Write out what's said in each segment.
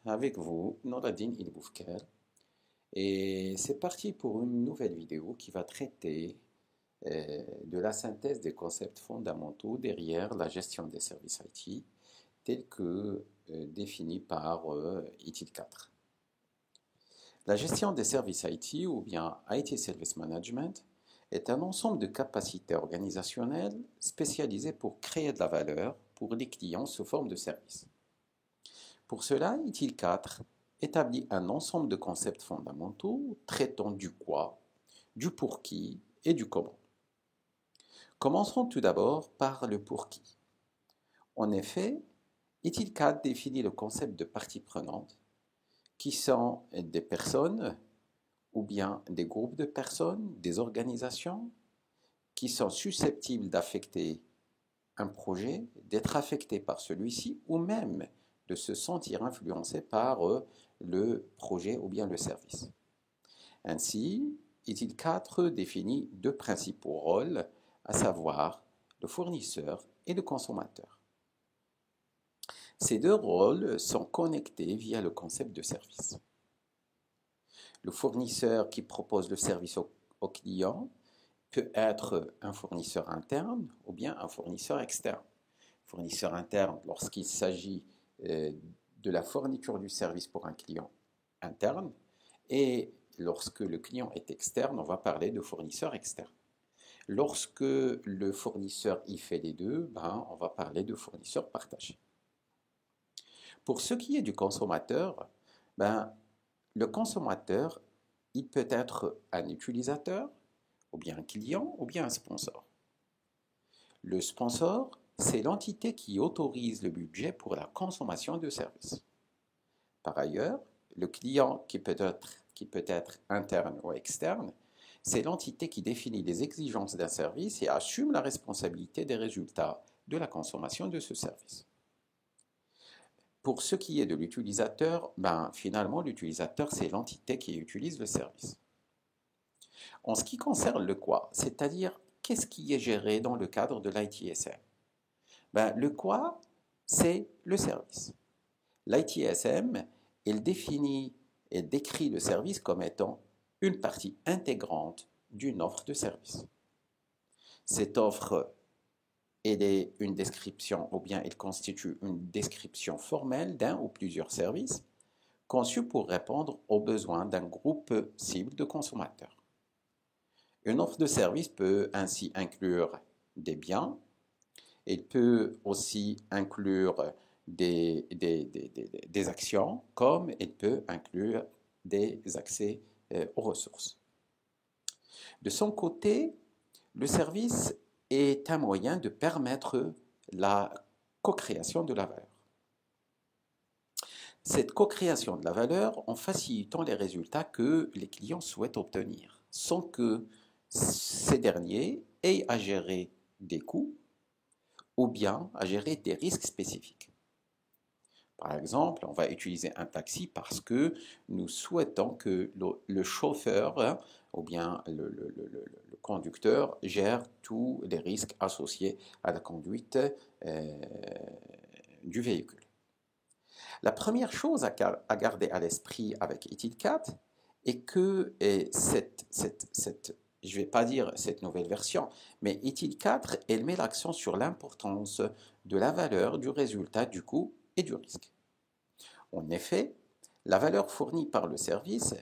Avec vous, Noradine Ilboufker. Et c'est parti pour une nouvelle vidéo qui va traiter de la synthèse des concepts fondamentaux derrière la gestion des services IT, tels que définis par ITIL 4. La gestion des services IT ou bien IT Service Management est un ensemble de capacités organisationnelles spécialisées pour créer de la valeur pour les clients sous forme de services. Pour cela, ITIL 4 établit un ensemble de concepts fondamentaux traitant du quoi, du pour qui et du comment. Commençons tout d'abord par le pour qui. En effet, ITIL 4 définit le concept de parties prenantes, qui sont des personnes ou bien des groupes de personnes, des organisations, qui sont susceptibles d'affecter un projet, d'être affectés par celui-ci ou même de se sentir influencés par le projet ou bien le service. Ainsi, ITIL 4 définit deux principaux rôles, à savoir le fournisseur et le consommateur. Ces deux rôles sont connectés via le concept de service. Le fournisseur qui propose le service au client peut être un fournisseur interne ou bien un fournisseur externe. Fournisseur interne lorsqu'il s'agit de la fourniture du service pour un client interne, et lorsque le client est externe, on va parler de fournisseur externe. Lorsque le fournisseur y fait les deux, on va parler de fournisseur partagé. Pour ce qui est du consommateur, le consommateur, il peut être un utilisateur, ou bien un client, ou bien un sponsor. Le sponsor, c'est l'entité qui autorise le budget pour la consommation de services. Par ailleurs, le client qui peut être interne ou externe, c'est l'entité qui définit les exigences d'un service et assume la responsabilité des résultats de la consommation de ce service. Pour ce qui est de l'utilisateur, finalement, l'utilisateur, c'est l'entité qui utilise le service. En ce qui concerne le quoi, c'est-à-dire qu'est-ce qui est géré dans le cadre de l'ITSM? Le quoi, c'est le service. L'ITSM, il définit et décrit le service comme étant une partie intégrante d'une offre de service. Cette offre, elle est une description ou bien elle constitue une description formelle d'un ou plusieurs services conçus pour répondre aux besoins d'un groupe cible de consommateurs. Une offre de service peut ainsi inclure des biens, elle peut aussi inclure des actions, comme elle peut inclure des accès aux ressources. De son côté, le service est un moyen de permettre la co-création de la valeur. Cette co-création de la valeur en facilitant les résultats que les clients souhaitent obtenir, sans que ces derniers aient à gérer des coûts ou bien à gérer des risques spécifiques. Par exemple, on va utiliser un taxi parce que nous souhaitons que le chauffeur ou bien le conducteur gère tous les risques associés à la conduite du véhicule. La première chose à garder à l'esprit avec ITIL 4 est que je ne vais pas dire cette nouvelle version, mais ITIL 4, elle met l'accent sur l'importance de la valeur, du résultat, du coût et du risque. En effet, la valeur fournie par le service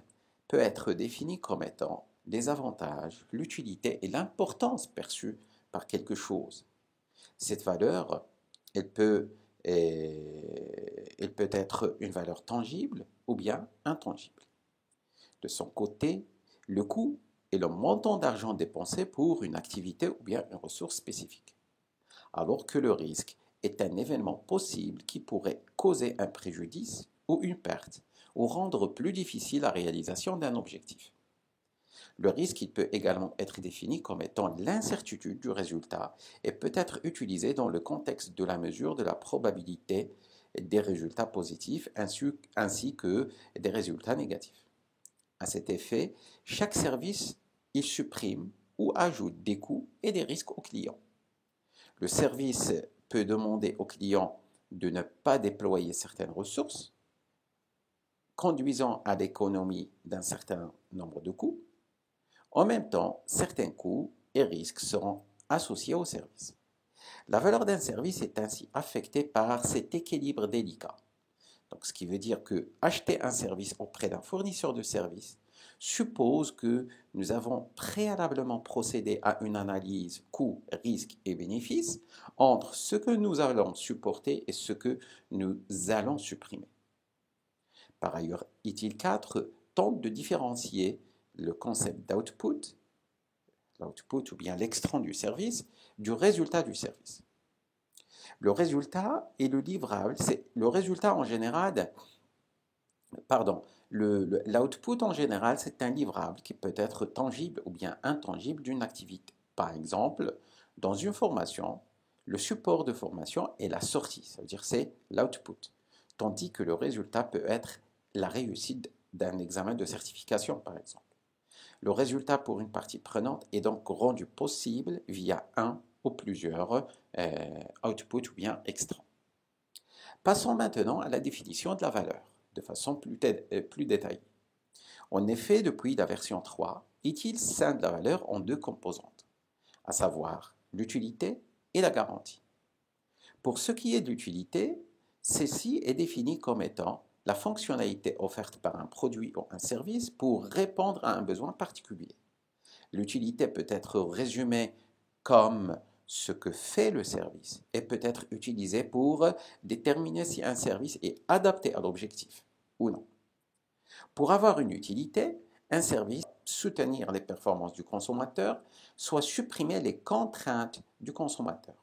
peut être définie comme étant les avantages, l'utilité et l'importance perçue par quelque chose. Cette valeur, elle peut être une valeur tangible ou bien intangible. De son côté, le coût est le montant d'argent dépensé pour une activité ou bien une ressource spécifique, alors que le risque est un événement possible qui pourrait causer un préjudice ou une perte, ou rendre plus difficile la réalisation d'un objectif. Le risque il peut également être défini comme étant l'incertitude du résultat et peut être utilisé dans le contexte de la mesure de la probabilité des résultats positifs ainsi que des résultats négatifs. À cet effet, chaque service, il supprime ou ajoute des coûts et des risques au client. Le service peut demander au client de ne pas déployer certaines ressources, conduisant à l'économie d'un certain nombre de coûts. En même temps, certains coûts et risques seront associés au service. La valeur d'un service est ainsi affectée par cet équilibre délicat. Donc, ce qui veut dire que acheter un service auprès d'un fournisseur de services suppose que nous avons préalablement procédé à une analyse coûts, risques et bénéfices entre ce que nous allons supporter et ce que nous allons supprimer. Par ailleurs, ITIL 4 tente de différencier le concept d'output, l'output ou bien l'extrait du service, du résultat du service. Le résultat et le livrable, c'est le résultat en général, l'output en général, c'est un livrable qui peut être tangible ou bien intangible d'une activité. Par exemple, dans une formation, le support de formation est la sortie, ça veut dire c'est l'output, tandis que le résultat peut être la réussite d'un examen de certification, par exemple. Le résultat pour une partie prenante est donc rendu possible via un ou plusieurs outputs ou bien extra. Passons maintenant à la définition de la valeur, de façon plus détaillée. En effet, depuis la version 3, ITIL scinde la valeur en deux composantes, à savoir l'utilité et la garantie. Pour ce qui est de l'utilité, celle-ci est définie comme étant la fonctionnalité offerte par un produit ou un service pour répondre à un besoin particulier. L'utilité peut être résumée comme ce que fait le service et peut être utilisée pour déterminer si un service est adapté à l'objectif ou non. Pour avoir une utilité, un service doit soutenir les performances du consommateur, soit supprimer les contraintes du consommateur.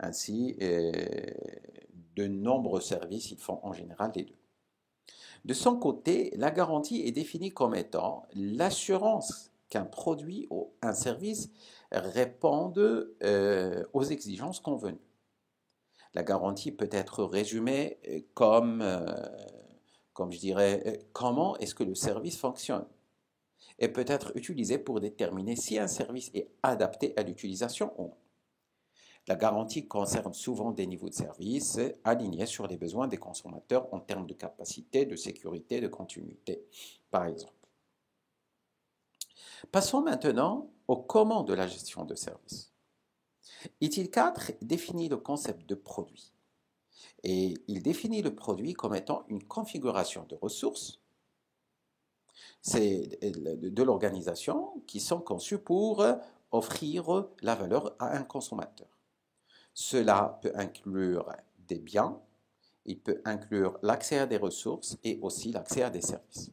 Ainsi, de nombreux services, ils font en général les deux. De son côté, la garantie est définie comme étant l'assurance qu'un produit ou un service réponde aux exigences convenues. La garantie peut être résumée comme je dirais, comment est-ce que le service fonctionne et peut être utilisée pour déterminer si un service est adapté à l'utilisation ou non. La garantie concerne souvent des niveaux de service alignés sur les besoins des consommateurs en termes de capacité, de sécurité, de continuité, par exemple. Passons maintenant au comment de la gestion de service. ITIL 4 définit le concept de produit. Et il définit le produit comme étant une configuration de ressources de l'organisation qui sont conçues pour offrir la valeur à un consommateur. Cela peut inclure des biens, il peut inclure l'accès à des ressources et aussi l'accès à des services.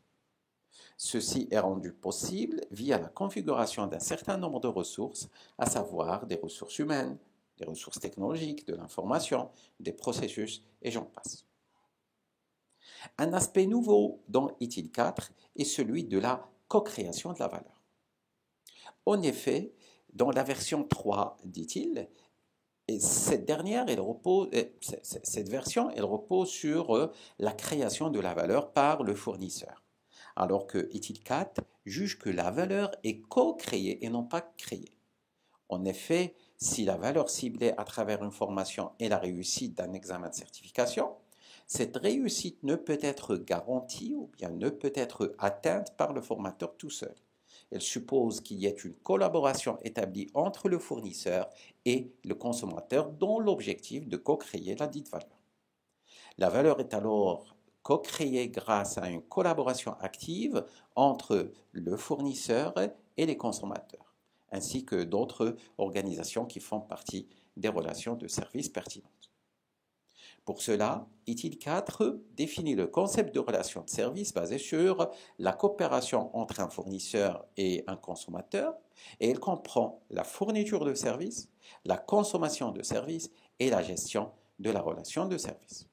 Ceci est rendu possible via la configuration d'un certain nombre de ressources, à savoir des ressources humaines, des ressources technologiques, de l'information, des processus et j'en passe. Un aspect nouveau dans ITIL 4 est celui de la co-création de la valeur. En effet, dans la version 3 d'ITIL, cette version repose sur la création de la valeur par le fournisseur, alors que ITIL 4 juge que la valeur est co-créée et non pas créée. En effet, si la valeur ciblée à travers une formation est la réussite d'un examen de certification, cette réussite ne peut être garantie ou bien ne peut être atteinte par le formateur tout seul. Elle suppose qu'il y ait une collaboration établie entre le fournisseur et le consommateur dans l'objectif de co-créer la dite valeur. La valeur est alors co-créée grâce à une collaboration active entre le fournisseur et les consommateurs, ainsi que d'autres organisations qui font partie des relations de service pertinentes. Pour cela, ITIL 4 définit le concept de relation de service basé sur la coopération entre un fournisseur et un consommateur, et elle comprend la fourniture de services, la consommation de services et la gestion de la relation de service.